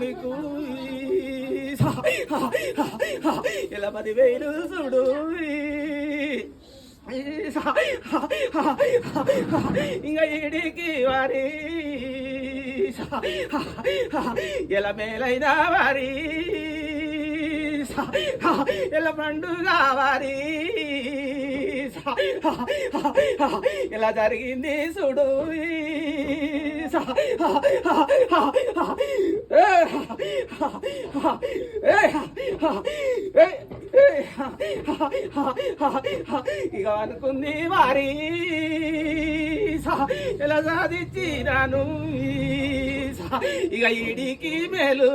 మీకు ఇలా 10,000 చూడు ఇంకా ఈడికి వారి ఎలా మేలైన వారి ఎలా పండుగ వారి ఎలా జరిగింది చూడు ఇక అనుకుంది వారి ఎలా సాధించినాను ఇక ఈడికి మేలు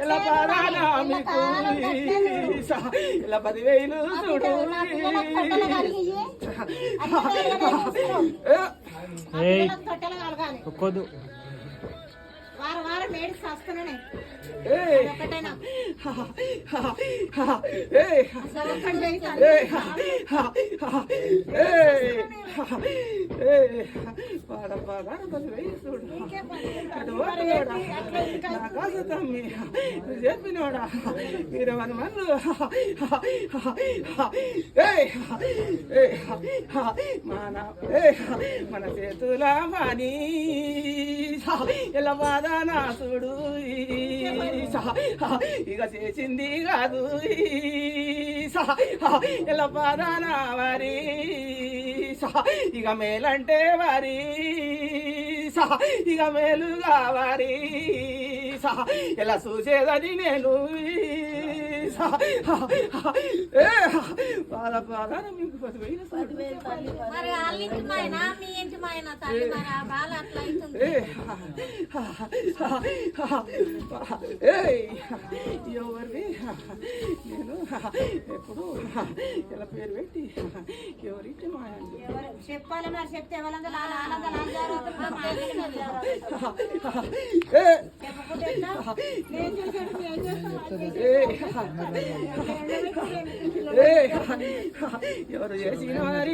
ఎలా పడాలా మీకు ఇలా 10,000 చూడు ఒక్కోదు వారం మేడి వస్తున్నానే చెప్పినోడా 20 మంది మన చేతుల మాని ఎలా బాధనాసుడు ఇక చేసింది కాదు ఎలా బాధనా వారి ఇక మేలంటే వారి ఇక మేలుగా వారి ఎలా చూసేదని నేను బాధ బాధ మీకు 10,000 మరి వాళ్ళ ఇంటి మాయన మీ ఇంటి మాయన తల్లి మరి ఆ బాల అట్లా అవుతుంది ఎవరిని నేను ఎప్పుడు ఇలా పేరు పెట్టి ఎవరింటి మాయండి చెప్పాలి మరి చెప్తే ఎవరు చేసిన వారి